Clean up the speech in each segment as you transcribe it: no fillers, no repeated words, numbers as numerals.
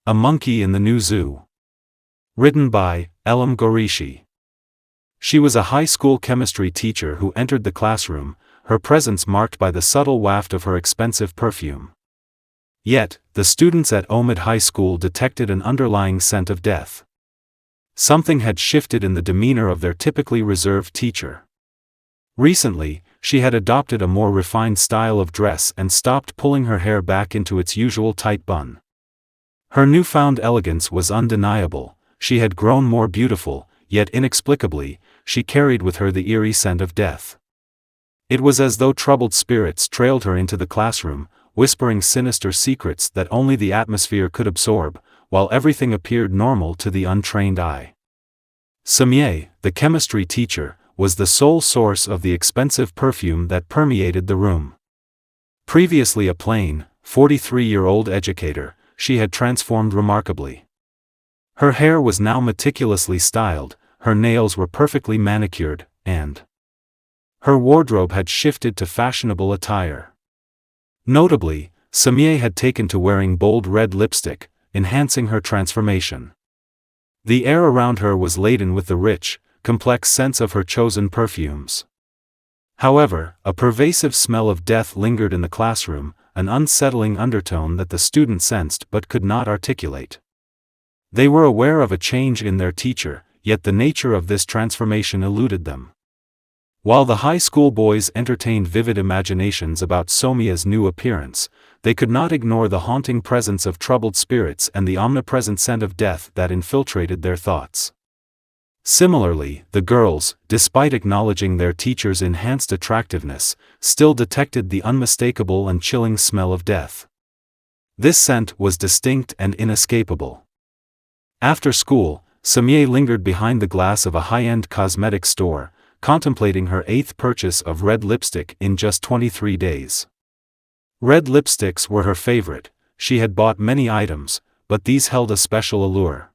A Monkey in the New Zoo. Written by Elham Ghoreishi. She was a high school chemistry teacher who entered the classroom, her presence marked by the subtle waft of her expensive perfume. Yet, the students at Omid High School detected an underlying scent of death. Something had shifted in the demeanor of their typically reserved teacher. Recently, she had adopted a more refined style of dress and stopped pulling her hair back into its usual tight bun. Her newfound elegance was undeniable. She had grown more beautiful, yet inexplicably, she carried with her the eerie scent of death. It was as though troubled spirits trailed her into the classroom, whispering sinister secrets that only the atmosphere could absorb, while everything appeared normal to the untrained eye. Semieh, the chemistry teacher, was the sole source of the expensive perfume that permeated the room. Previously a plain, 43-year-old educator, she had transformed remarkably. Her hair was now meticulously styled, her nails were perfectly manicured, and her wardrobe had shifted to fashionable attire. Notably, Semieh had taken to wearing bold red lipstick, enhancing her transformation. The air around her was laden with the rich, complex scents of her chosen perfumes. However, a pervasive smell of death lingered in the classroom, an unsettling undertone that the students sensed but could not articulate. They were aware of a change in their teacher, yet the nature of this transformation eluded them. While the high school boys entertained vivid imaginations about Semieh's new appearance, they could not ignore the haunting presence of troubled spirits and the omnipresent scent of death that infiltrated their thoughts. Similarly, the girls, despite acknowledging their teacher's enhanced attractiveness, still detected the unmistakable and chilling smell of death. This scent was distinct and inescapable. After school, Semieh lingered behind the glass of a high-end cosmetic store, contemplating her 8th purchase of red lipstick in just 23 days. Red lipsticks were her favorite. She had bought many items, but these held a special allure.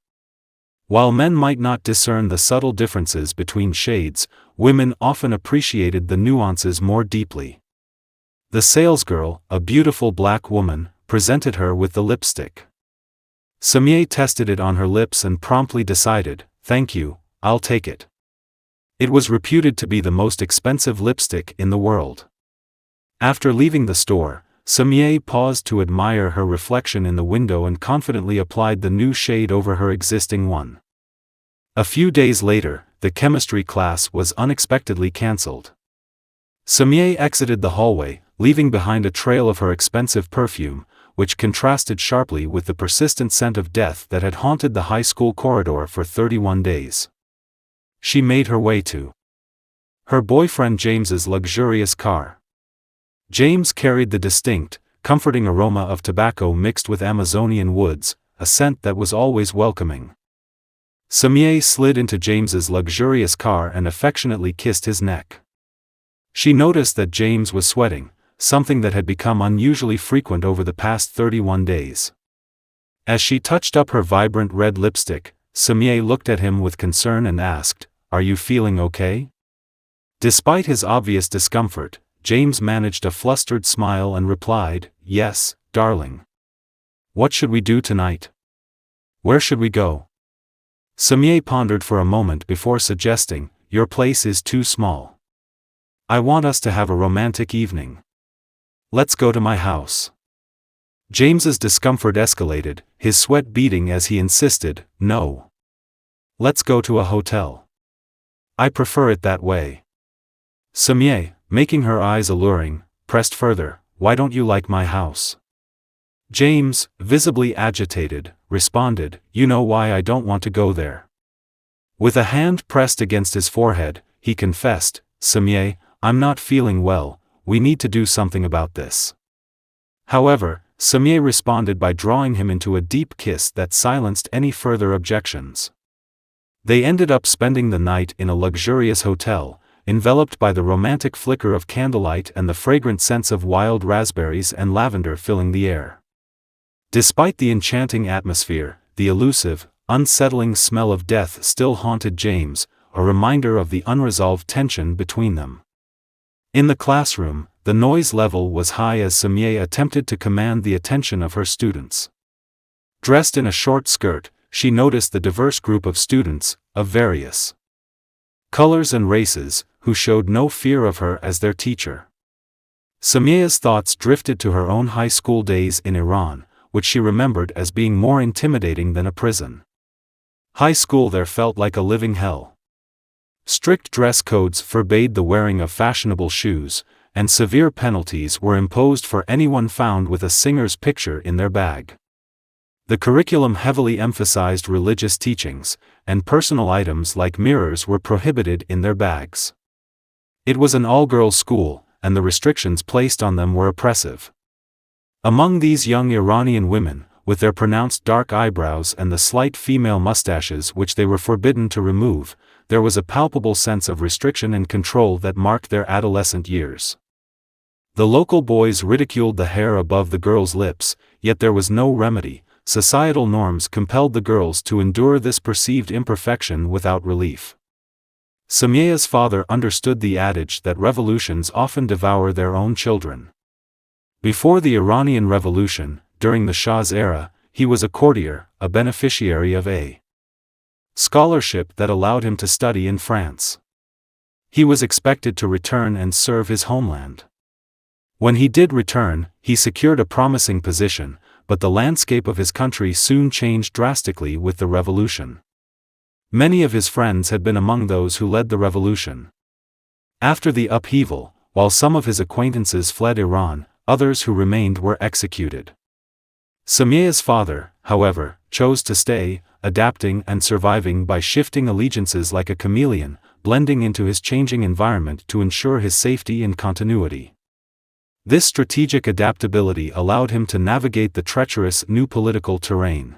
While men might not discern the subtle differences between shades, women often appreciated the nuances more deeply. The salesgirl, a beautiful black woman, presented her with the lipstick. Semieh tested it on her lips and promptly decided, "Thank you, I'll take it." It was reputed to be the most expensive lipstick in the world. After leaving the store, Semieh paused to admire her reflection in the window and confidently applied the new shade over her existing one. A few days later, the chemistry class was unexpectedly cancelled. Semieh exited the hallway, leaving behind a trail of her expensive perfume, which contrasted sharply with the persistent scent of death that had haunted the high school corridor for 31 days. She made her way to her boyfriend James's luxurious car. James carried the distinct, comforting aroma of tobacco mixed with Amazonian woods, a scent that was always welcoming. Semieh slid into James's luxurious car and affectionately kissed his neck. She noticed that James was sweating, something that had become unusually frequent over the past 31 days. As she touched up her vibrant red lipstick, Semieh looked at him with concern and asked, "Are you feeling okay?" Despite his obvious discomfort, James managed a flustered smile and replied, "Yes, darling. What should we do tonight? Where should we go?" Semieh pondered for a moment before suggesting, "Your place is too small. I want us to have a romantic evening. Let's go to my house." James's discomfort escalated, his sweat beading as he insisted, "No. Let's go to a hotel. I prefer it that way." Semieh, making her eyes alluring, pressed further, "Why don't you like my house?" James, visibly agitated, responded, "You know why I don't want to go there." With a hand pressed against his forehead, he confessed, "Semieh, I'm not feeling well, we need to do something about this." However, Semieh responded by drawing him into a deep kiss that silenced any further objections. They ended up spending the night in a luxurious hotel, enveloped by the romantic flicker of candlelight and the fragrant scents of wild raspberries and lavender filling the air. Despite the enchanting atmosphere, the elusive, unsettling smell of death still haunted James, a reminder of the unresolved tension between them. In the classroom, the noise level was high as Semieh attempted to command the attention of her students. Dressed in a short skirt, she noticed the diverse group of students, of various colors and races, who showed no fear of her as their teacher. Semieh's thoughts drifted to her own high school days in Iran, which she remembered as being more intimidating than a prison. High school there felt like a living hell. Strict dress codes forbade the wearing of fashionable shoes, and severe penalties were imposed for anyone found with a singer's picture in their bag. The curriculum heavily emphasized religious teachings, and personal items like mirrors were prohibited in their bags. It was an all-girls school, and the restrictions placed on them were oppressive. Among these young Iranian women, with their pronounced dark eyebrows and the slight female mustaches which they were forbidden to remove, there was a palpable sense of restriction and control that marked their adolescent years. The local boys ridiculed the hair above the girls' lips, yet there was no remedy. Societal norms compelled the girls to endure this perceived imperfection without relief. Semieh's father understood the adage that revolutions often devour their own children. Before the Iranian Revolution, during the Shah's era, he was a courtier, a beneficiary of a scholarship that allowed him to study in France. He was expected to return and serve his homeland. When he did return, he secured a promising position, but the landscape of his country soon changed drastically with the revolution. Many of his friends had been among those who led the revolution. After the upheaval, while some of his acquaintances fled Iran, others who remained were executed. Semieh's father, however, chose to stay, adapting and surviving by shifting allegiances like a chameleon, blending into his changing environment to ensure his safety and continuity. This strategic adaptability allowed him to navigate the treacherous new political terrain.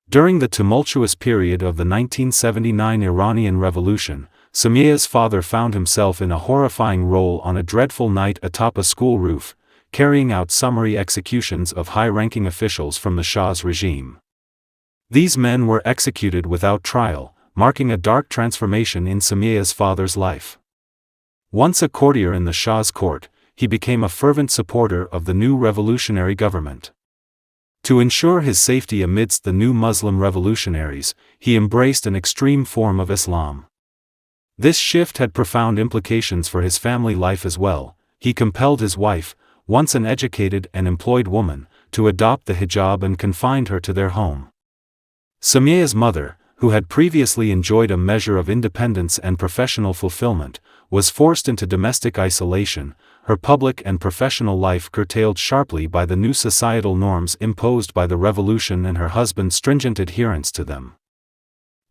During the tumultuous period of the 1979 Iranian Revolution, Semieh's father found himself in a horrifying role on a dreadful night atop a school roof, carrying out summary executions of high-ranking officials from the Shah's regime. These men were executed without trial, marking a dark transformation in Semieh's father's life. Once a courtier in the Shah's court, he became a fervent supporter of the new revolutionary government. To ensure his safety amidst the new Muslim revolutionaries, he embraced an extreme form of Islam. This shift had profound implications for his family life as well. He compelled his wife, once an educated and employed woman, to adopt the hijab and confined her to their home. Semieh's mother, who had previously enjoyed a measure of independence and professional fulfillment, was forced into domestic isolation, her public and professional life curtailed sharply by the new societal norms imposed by the revolution and her husband's stringent adherence to them.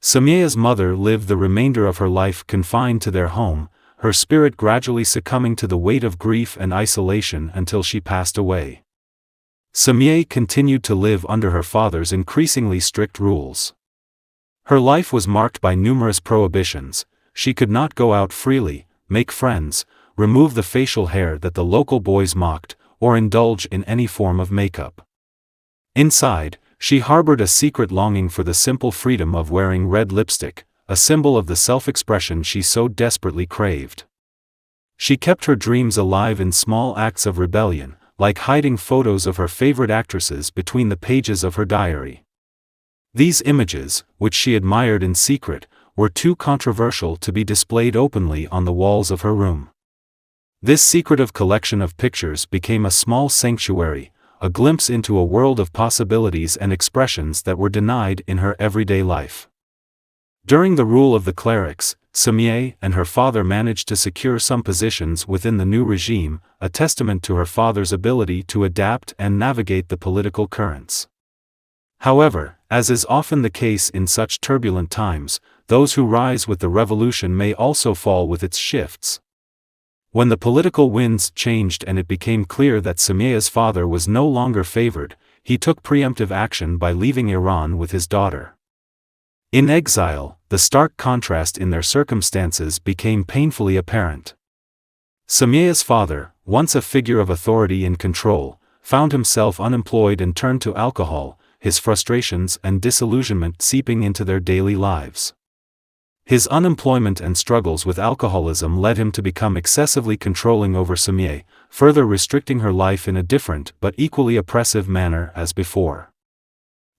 Semieh's mother lived the remainder of her life confined to their home, her spirit gradually succumbing to the weight of grief and isolation until she passed away. Semieh continued to live under her father's increasingly strict rules. Her life was marked by numerous prohibitions. She could not go out freely, make friends, remove the facial hair that the local boys mocked, or indulge in any form of makeup. Inside, she harbored a secret longing for the simple freedom of wearing red lipstick, a symbol of the self-expression she so desperately craved. She kept her dreams alive in small acts of rebellion, like hiding photos of her favorite actresses between the pages of her diary. These images, which she admired in secret, were too controversial to be displayed openly on the walls of her room. This secretive collection of pictures became a small sanctuary, a glimpse into a world of possibilities and expressions that were denied in her everyday life. During the rule of the clerics, Semieh and her father managed to secure some positions within the new regime, a testament to her father's ability to adapt and navigate the political currents. However, as is often the case in such turbulent times, those who rise with the revolution may also fall with its shifts. When the political winds changed and it became clear that Semieh's father was no longer favored, he took preemptive action by leaving Iran with his daughter. In exile, the stark contrast in their circumstances became painfully apparent. Semieh's father, once a figure of authority and control, found himself unemployed and turned to alcohol, his frustrations and disillusionment seeping into their daily lives. His unemployment and struggles with alcoholism led him to become excessively controlling over Semieh, further restricting her life in a different but equally oppressive manner as before.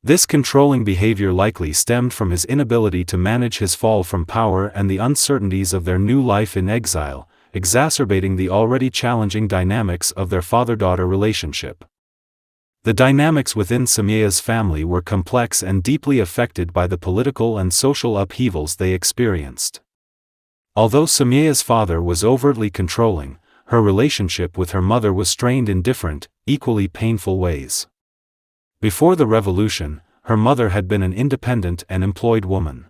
This controlling behavior likely stemmed from his inability to manage his fall from power and the uncertainties of their new life in exile, exacerbating the already challenging dynamics of their father-daughter relationship. The dynamics within Semieh's family were complex and deeply affected by the political and social upheavals they experienced. Although Semieh's father was overtly controlling, her relationship with her mother was strained in different, equally painful ways. Before the revolution, her mother had been an independent and employed woman.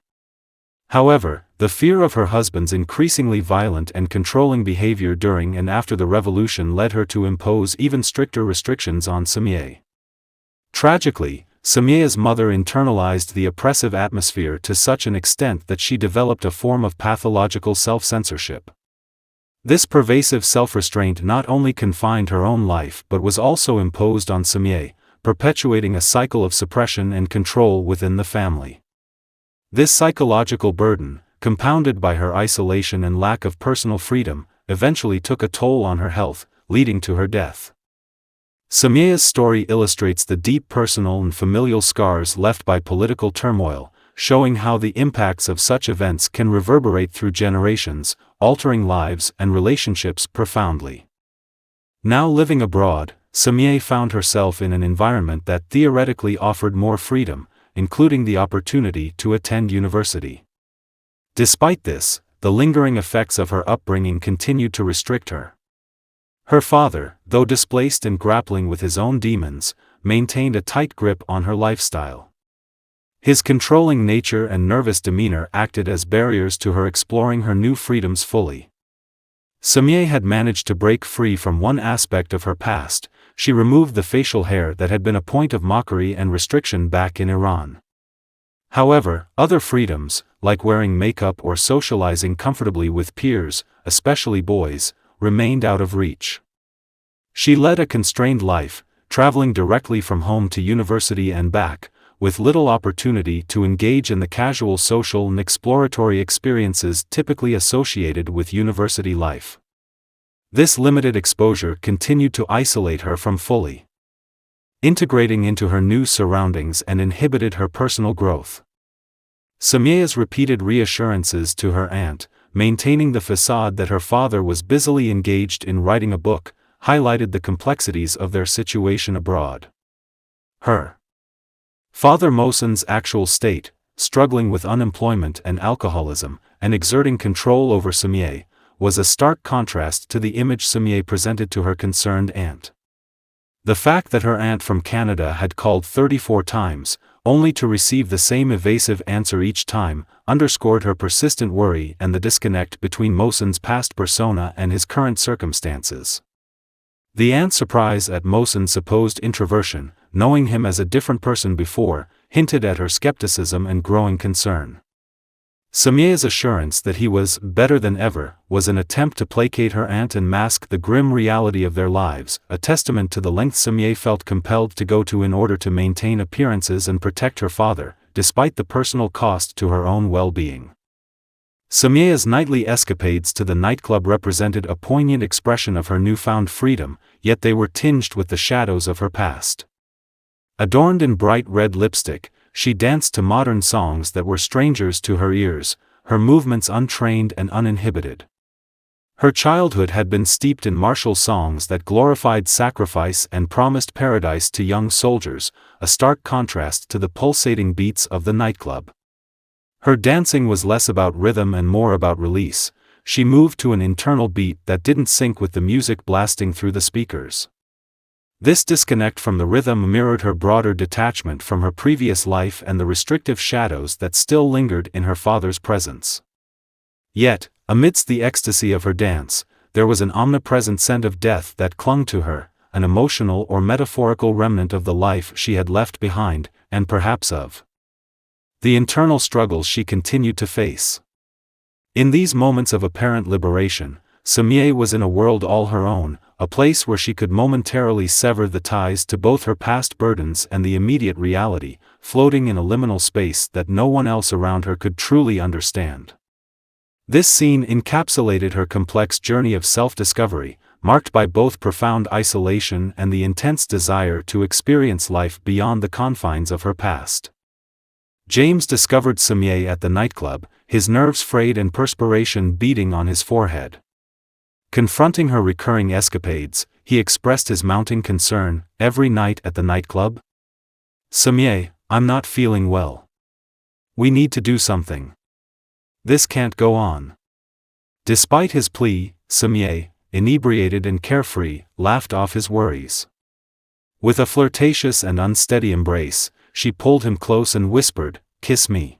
However, the fear of her husband's increasingly violent and controlling behavior during and after the revolution led her to impose even stricter restrictions on Semieh. Tragically, Semieh's mother internalized the oppressive atmosphere to such an extent that she developed a form of pathological self-censorship. This pervasive self-restraint not only confined her own life but was also imposed on Semieh, perpetuating a cycle of suppression and control within the family. This psychological burden, compounded by her isolation and lack of personal freedom, eventually took a toll on her health, leading to her death. Semieh's story illustrates the deep personal and familial scars left by political turmoil, showing how the impacts of such events can reverberate through generations, altering lives and relationships profoundly. Now living abroad, Semieh found herself in an environment that theoretically offered more freedom, including the opportunity to attend university. Despite this, the lingering effects of her upbringing continued to restrict her. Her father, though displaced and grappling with his own demons, maintained a tight grip on her lifestyle. His controlling nature and nervous demeanor acted as barriers to her exploring her new freedoms fully. Semieh had managed to break free from one aspect of her past. She removed the facial hair that had been a point of mockery and restriction back in Iran. However, other freedoms, like wearing makeup or socializing comfortably with peers, especially boys, remained out of reach. She led a constrained life, traveling directly from home to university and back, with little opportunity to engage in the casual social and exploratory experiences typically associated with university life. This limited exposure continued to isolate her from fully integrating into her new surroundings and inhibited her personal growth. Semieh's repeated reassurances to her aunt, maintaining the facade that her father was busily engaged in writing a book, highlighted the complexities of their situation abroad. Her father Mohsen's actual state, struggling with unemployment and alcoholism, and exerting control over Semieh, was a stark contrast to the image Semieh presented to her concerned aunt. The fact that her aunt from Canada had called 34 times, only to receive the same evasive answer each time, underscored her persistent worry and the disconnect between Mohsen's past persona and his current circumstances. The aunt's surprise at Mohsen's supposed introversion, knowing him as a different person before, hinted at her skepticism and growing concern. Semieh's assurance that he was better than ever was an attempt to placate her aunt and mask the grim reality of their lives, a testament to the lengths Semieh felt compelled to go to in order to maintain appearances and protect her father, despite the personal cost to her own well-being. Semieh's nightly escapades to the nightclub represented a poignant expression of her newfound freedom, yet they were tinged with the shadows of her past. Adorned in bright red lipstick, she danced to modern songs that were strangers to her ears, her movements untrained and uninhibited. Her childhood had been steeped in martial songs that glorified sacrifice and promised paradise to young soldiers, a stark contrast to the pulsating beats of the nightclub. Her dancing was less about rhythm and more about release. She moved to an internal beat that didn't sync with the music blasting through the speakers. This disconnect from the rhythm mirrored her broader detachment from her previous life and the restrictive shadows that still lingered in her father's presence. Yet, amidst the ecstasy of her dance, there was an omnipresent scent of death that clung to her, an emotional or metaphorical remnant of the life she had left behind, and perhaps of the internal struggles she continued to face. In these moments of apparent liberation, Semieh was in a world all her own, a place where she could momentarily sever the ties to both her past burdens and the immediate reality, floating in a liminal space that no one else around her could truly understand. This scene encapsulated her complex journey of self-discovery, marked by both profound isolation and the intense desire to experience life beyond the confines of her past. James discovered Semieh at the nightclub, his nerves frayed and perspiration beading on his forehead. Confronting her recurring escapades, he expressed his mounting concern. "Every night at the nightclub? Semieh, I'm not feeling well. We need to do something. This can't go on." Despite his plea, Semieh, inebriated and carefree, laughed off his worries. With a flirtatious and unsteady embrace, she pulled him close and whispered, "Kiss me."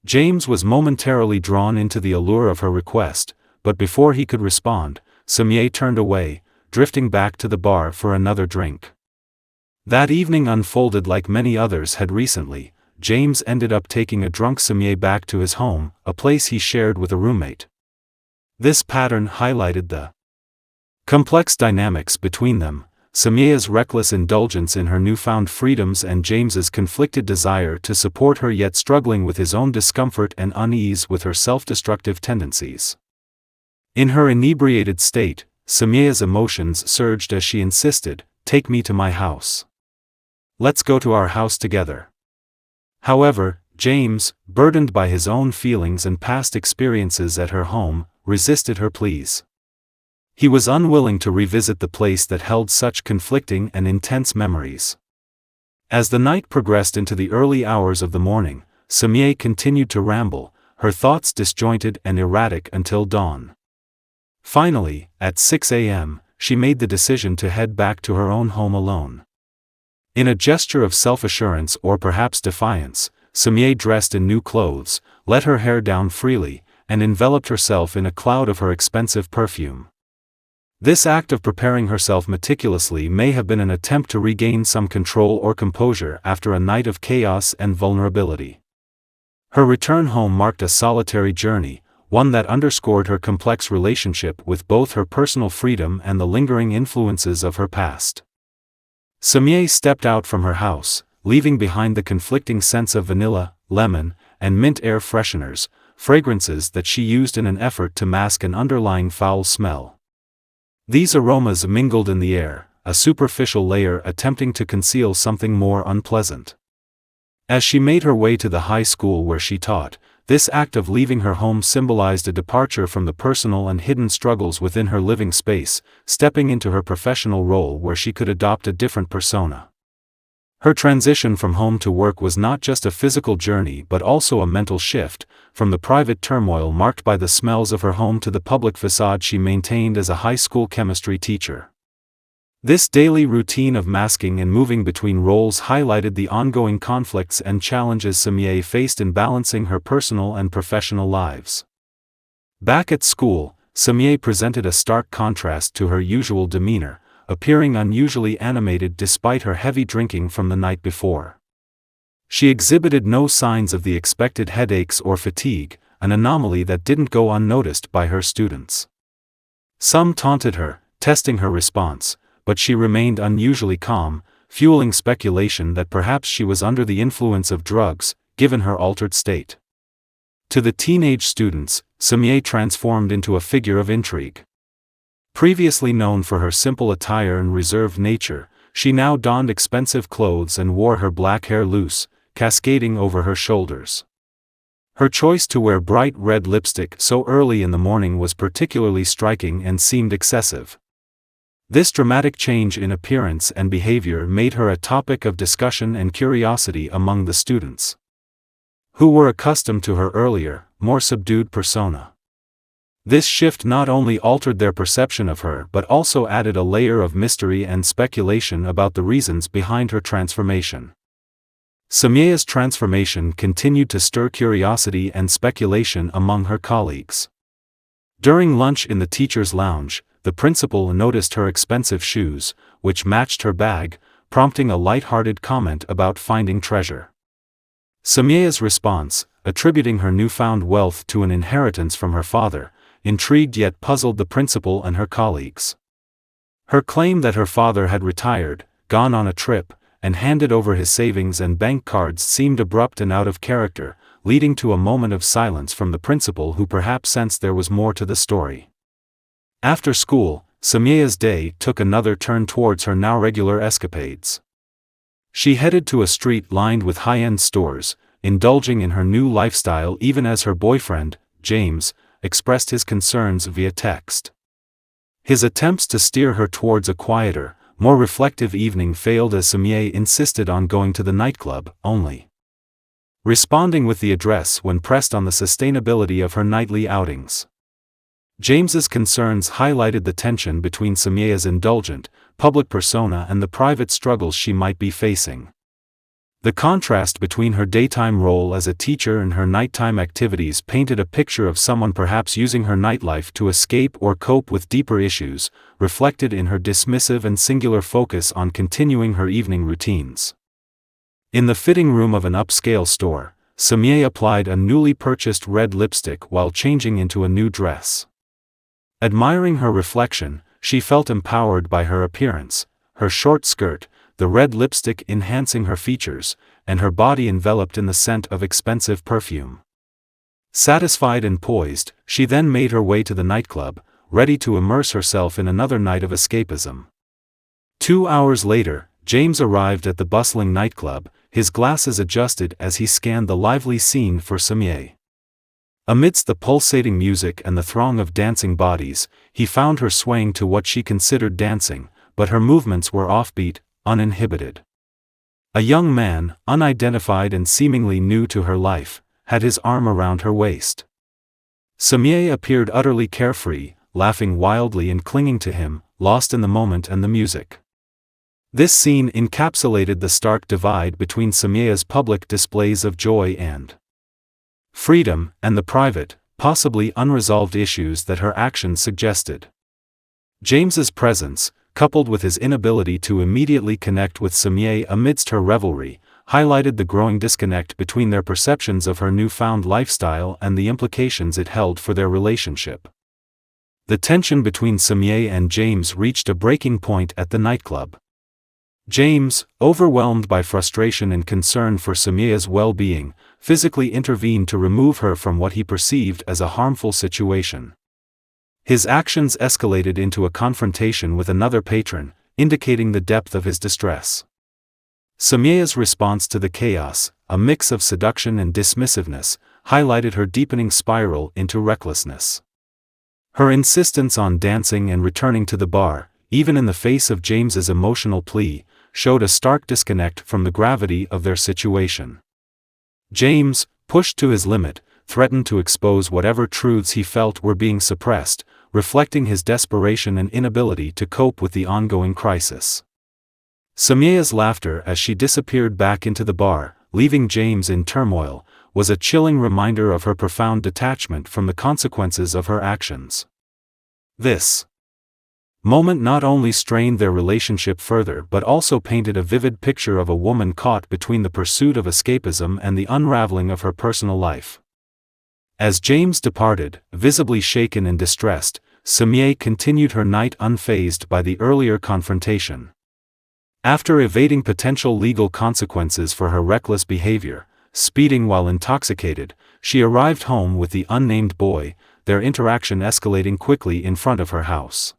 James was momentarily drawn into the allure of her request, but before he could respond, Semieh turned away, drifting back to the bar for another drink. That evening unfolded like many others had recently. James ended up taking a drunk Semieh back to his home, a place he shared with a roommate. This pattern highlighted the complex dynamics between them, Semieh's reckless indulgence in her newfound freedoms and James's conflicted desire to support her yet struggling with his own discomfort and unease with her self-destructive tendencies. In her inebriated state, Semieh's emotions surged as she insisted, "Take me to my house. Let's go to our house together." However, James, burdened by his own feelings and past experiences at her home, resisted her pleas. He was unwilling to revisit the place that held such conflicting and intense memories. As the night progressed into the early hours of the morning, Semieh continued to ramble, her thoughts disjointed and erratic until dawn. Finally, at 6 a.m., she made the decision to head back to her own home alone. In a gesture of self-assurance or perhaps defiance, Semieh dressed in new clothes, let her hair down freely, and enveloped herself in a cloud of her expensive perfume. This act of preparing herself meticulously may have been an attempt to regain some control or composure after a night of chaos and vulnerability. Her return home marked a solitary journey, one that underscored her complex relationship with both her personal freedom and the lingering influences of her past. Semieh stepped out from her house, leaving behind the conflicting scents of vanilla, lemon, and mint air fresheners, fragrances that she used in an effort to mask an underlying foul smell. These aromas mingled in the air, a superficial layer attempting to conceal something more unpleasant. As she made her way to the high school where she taught, this act of leaving her home symbolized a departure from the personal and hidden struggles within her living space, stepping into her professional role where she could adopt a different persona. Her transition from home to work was not just a physical journey but also a mental shift, from the private turmoil marked by the smells of her home to the public facade she maintained as a high school chemistry teacher. This daily routine of masking and moving between roles highlighted the ongoing conflicts and challenges Semieh faced in balancing her personal and professional lives. Back at school, Semieh presented a stark contrast to her usual demeanor, appearing unusually animated despite her heavy drinking from the night before. She exhibited no signs of the expected headaches or fatigue, an anomaly that didn't go unnoticed by her students. Some taunted her, testing her response, but she remained unusually calm, fueling speculation that perhaps she was under the influence of drugs, given her altered state. To the teenage students, Semieh transformed into a figure of intrigue. Previously known for her simple attire and reserved nature, she now donned expensive clothes and wore her black hair loose, cascading over her shoulders. Her choice to wear bright red lipstick so early in the morning was particularly striking and seemed excessive. This dramatic change in appearance and behavior made her a topic of discussion and curiosity among the students, who were accustomed to her earlier, more subdued persona. This shift not only altered their perception of her but also added a layer of mystery and speculation about the reasons behind her transformation. Semieh's transformation continued to stir curiosity and speculation among her colleagues. During lunch in the teacher's lounge, the principal noticed her expensive shoes, which matched her bag, prompting a light-hearted comment about finding treasure. Semieh's response, attributing her newfound wealth to an inheritance from her father, intrigued yet puzzled the principal and her colleagues. Her claim that her father had retired, gone on a trip, and handed over his savings and bank cards seemed abrupt and out of character, leading to a moment of silence from the principal who perhaps sensed there was more to the story. After school, Semieh's day took another turn towards her now regular escapades. She headed to a street lined with high-end stores, indulging in her new lifestyle even as her boyfriend, James, expressed his concerns via text. His attempts to steer her towards a quieter, more reflective evening failed as Semieh insisted on going to the nightclub, only responding with the address when pressed on the sustainability of her nightly outings. James's concerns highlighted the tension between Semieh's indulgent, public persona and the private struggles she might be facing. The contrast between her daytime role as a teacher and her nighttime activities painted a picture of someone perhaps using her nightlife to escape or cope with deeper issues, reflected in her dismissive and singular focus on continuing her evening routines. In the fitting room of an upscale store, Semieh applied a newly purchased red lipstick while changing into a new dress. Admiring her reflection, she felt empowered by her appearance, her short skirt, the red lipstick enhancing her features, and her body enveloped in the scent of expensive perfume. Satisfied and poised, she then made her way to the nightclub, ready to immerse herself in another night of escapism. 2 hours later, James arrived at the bustling nightclub, his glasses adjusted as he scanned the lively scene for Semieh. Amidst the pulsating music and the throng of dancing bodies, he found her swaying to what she considered dancing, but her movements were offbeat, uninhibited. A young man, unidentified and seemingly new to her life, had his arm around her waist. Semieh appeared utterly carefree, laughing wildly and clinging to him, lost in the moment and the music. This scene encapsulated the stark divide between Semieh's public displays of joy and freedom, and the private, possibly unresolved issues that her actions suggested. James's presence, coupled with his inability to immediately connect with Semieh amidst her revelry, highlighted the growing disconnect between their perceptions of her newfound lifestyle and the implications it held for their relationship. The tension between Semieh and James reached a breaking point at the nightclub. James, overwhelmed by frustration and concern for Semieh's well-being, physically intervened to remove her from what he perceived as a harmful situation. His actions escalated into a confrontation with another patron, indicating the depth of his distress. Semieh's response to the chaos, a mix of seduction and dismissiveness, highlighted her deepening spiral into recklessness. Her insistence on dancing and returning to the bar, even in the face of James's emotional plea, showed a stark disconnect from the gravity of their situation. James, pushed to his limit, threatened to expose whatever truths he felt were being suppressed, reflecting his desperation and inability to cope with the ongoing crisis. Semieh's laughter as she disappeared back into the bar, leaving James in turmoil, was a chilling reminder of her profound detachment from the consequences of her actions. This moment not only strained their relationship further but also painted a vivid picture of a woman caught between the pursuit of escapism and the unraveling of her personal life. As James departed, visibly shaken and distressed, Semieh continued her night unfazed by the earlier confrontation. After evading potential legal consequences for her reckless behavior, speeding while intoxicated, she arrived home with the unnamed boy, their interaction escalating quickly in front of her house.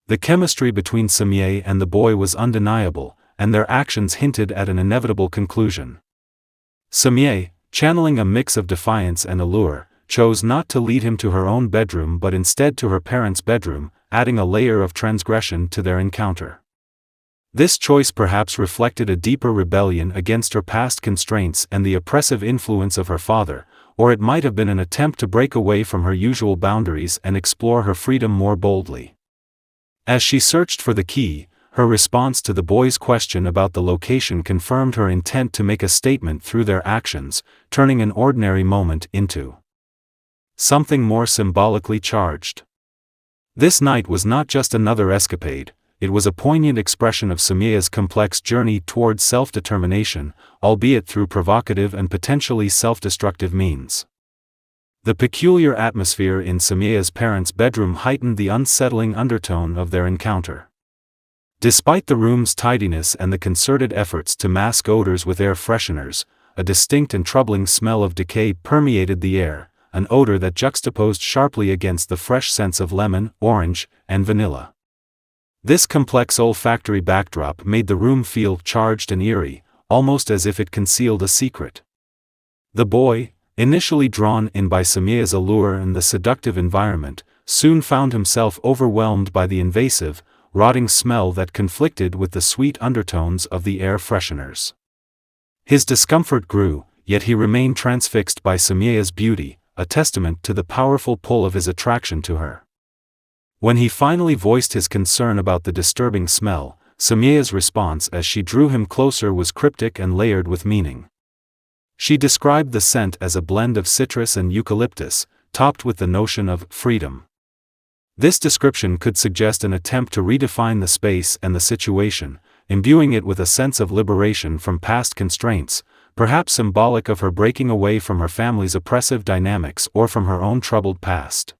The chemistry between Semieh and the boy was undeniable, and their actions hinted at an inevitable conclusion. Semieh, channeling a mix of defiance and allure, chose not to lead him to her own bedroom but instead to her parents' bedroom, adding a layer of transgression to their encounter. This choice perhaps reflected a deeper rebellion against her past constraints and the oppressive influence of her father, or it might have been an attempt to break away from her usual boundaries and explore her freedom more boldly. As she searched for the key, her response to the boy's question about the location confirmed her intent to make a statement through their actions, turning an ordinary moment into something more symbolically charged. This night was not just another escapade, it was a poignant expression of Semieh's complex journey towards self-determination, albeit through provocative and potentially self-destructive means. The peculiar atmosphere in Semieh's parents' bedroom heightened the unsettling undertone of their encounter. Despite the room's tidiness and the concerted efforts to mask odors with air fresheners, a distinct and troubling smell of decay permeated the air, an odor that juxtaposed sharply against the fresh scents of lemon, orange, and vanilla. This complex olfactory backdrop made the room feel charged and eerie, almost as if it concealed a secret. The boy, initially drawn in by Semieh's allure and the seductive environment, soon found himself overwhelmed by the invasive, rotting smell that conflicted with the sweet undertones of the air fresheners. His discomfort grew, yet he remained transfixed by Semieh's beauty, a testament to the powerful pull of his attraction to her. When he finally voiced his concern about the disturbing smell, Semieh's response as she drew him closer was cryptic and layered with meaning. She described the scent as a blend of citrus and eucalyptus, topped with the notion of freedom. This description could suggest an attempt to redefine the space and the situation, imbuing it with a sense of liberation from past constraints, perhaps symbolic of her breaking away from her family's oppressive dynamics or from her own troubled past.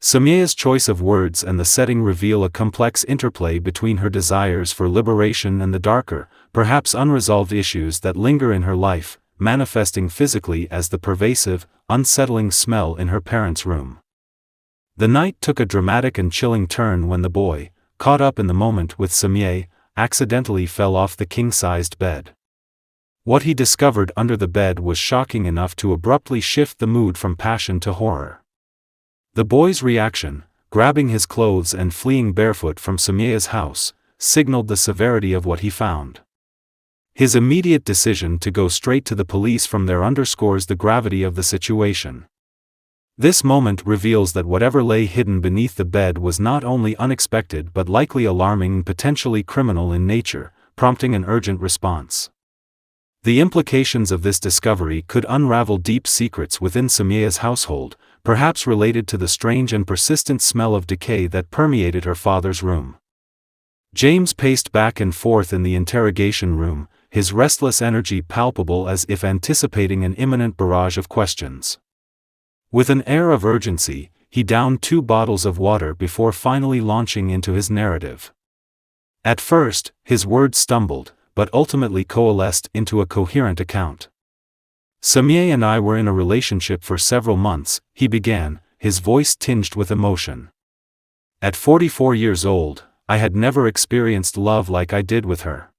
Semieh's choice of words and the setting reveal a complex interplay between her desires for liberation and the darker, perhaps unresolved issues that linger in her life, manifesting physically as the pervasive, unsettling smell in her parents' room. The night took a dramatic and chilling turn when the boy, caught up in the moment with Semieh, accidentally fell off the king-sized bed. What he discovered under the bed was shocking enough to abruptly shift the mood from passion to horror. The boy's reaction, grabbing his clothes and fleeing barefoot from Semieh's house, signaled the severity of what he found. His immediate decision to go straight to the police from there underscores the gravity of the situation. This moment reveals that whatever lay hidden beneath the bed was not only unexpected but likely alarming and potentially criminal in nature, prompting an urgent response. The implications of this discovery could unravel deep secrets within Semieh's household, perhaps related to the strange and persistent smell of decay that permeated her father's room. James paced back and forth in the interrogation room, his restless energy palpable as if anticipating an imminent barrage of questions. With an air of urgency, he downed 2 bottles of water before finally launching into his narrative. At first, his words stumbled, but ultimately coalesced into a coherent account. Semieh and I were in a relationship for several months, he began, his voice tinged with emotion. At 44 years old, I had never experienced love like I did with her.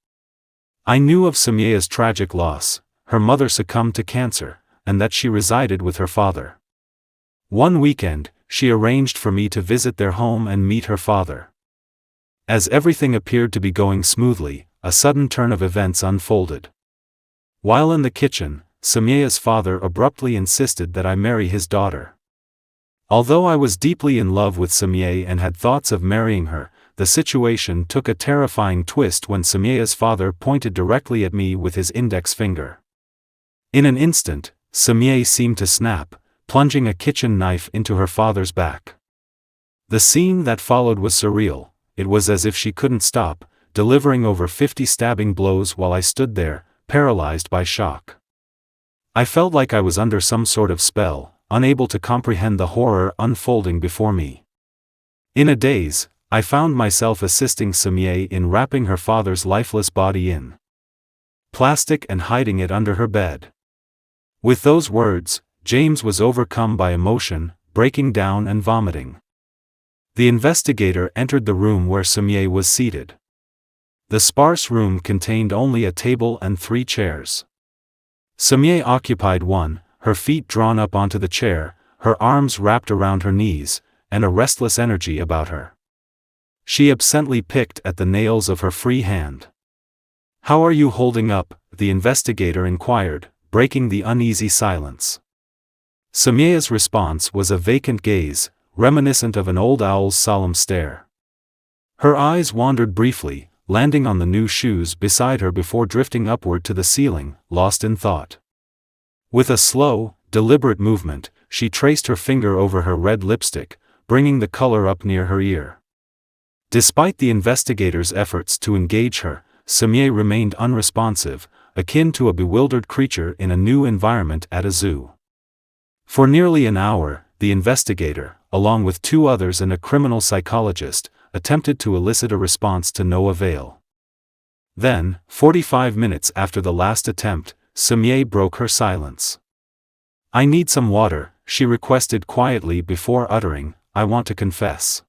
I knew of Semieh's tragic loss, her mother succumbed to cancer, and that she resided with her father. One weekend, she arranged for me to visit their home and meet her father. As everything appeared to be going smoothly, a sudden turn of events unfolded. While in the kitchen, Semieh's father abruptly insisted that I marry his daughter. Although I was deeply in love with Semieh and had thoughts of marrying her, the situation took a terrifying twist when Semieh's father pointed directly at me with his index finger. In an instant, Semieh seemed to snap, plunging a kitchen knife into her father's back. The scene that followed was surreal. It was as if she couldn't stop, delivering over 50 stabbing blows while I stood there, paralyzed by shock. I felt like I was under some sort of spell, unable to comprehend the horror unfolding before me. In a daze, I found myself assisting Semieh in wrapping her father's lifeless body in plastic and hiding it under her bed. With those words, James was overcome by emotion, breaking down and vomiting. The investigator entered the room where Semieh was seated. The sparse room contained only a table and 3 chairs. Semieh occupied one, her feet drawn up onto the chair, her arms wrapped around her knees, and a restless energy about her. She absently picked at the nails of her free hand. "How are you holding up?" the investigator inquired, breaking the uneasy silence. Semieh's response was a vacant gaze, reminiscent of an old owl's solemn stare. Her eyes wandered briefly, landing on the new shoes beside her before drifting upward to the ceiling, lost in thought. With a slow, deliberate movement, she traced her finger over her red lipstick, bringing the color up near her ear. Despite the investigator's efforts to engage her, Semieh remained unresponsive, akin to a bewildered creature in a new environment at a zoo. For nearly an hour, the investigator, along with 2 others and a criminal psychologist, attempted to elicit a response to no avail. Then, 45 minutes after the last attempt, Semieh broke her silence. "I need some water," she requested quietly before uttering, "I want to confess."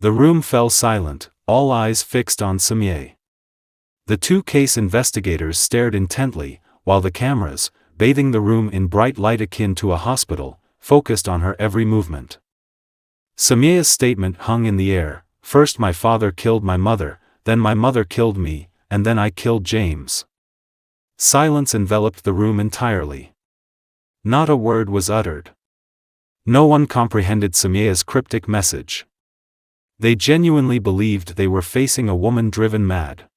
The room fell silent, all eyes fixed on Semieh. The two case investigators stared intently, while the cameras, bathing the room in bright light akin to a hospital, focused on her every movement. Semieh's statement hung in the air: "First my father killed my mother, then my mother killed me, and then I killed James." Silence enveloped the room entirely. Not a word was uttered. No one comprehended Semieh's cryptic message. They genuinely believed they were facing a woman driven mad.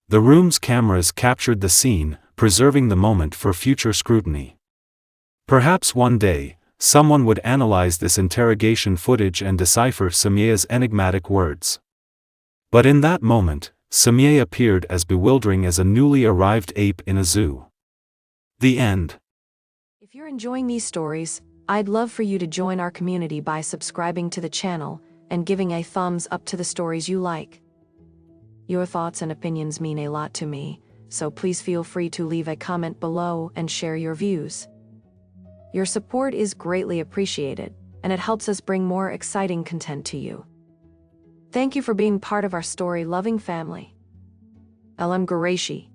The room's cameras captured the scene, preserving the moment for future scrutiny. Perhaps one day, someone would analyze this interrogation footage and decipher Semieh's enigmatic words. But in that moment, Semieh appeared as bewildering as a newly arrived ape in a zoo. The end. If you're enjoying these stories, I'd love for you to join our community by subscribing to the channel and giving a thumbs up to the stories you like. Your thoughts and opinions mean a lot to me, so please feel free to leave a comment below and share your views. Your support is greatly appreciated, and it helps us bring more exciting content to you. Thank you for being part of our story-loving family. Elham Ghoreishi.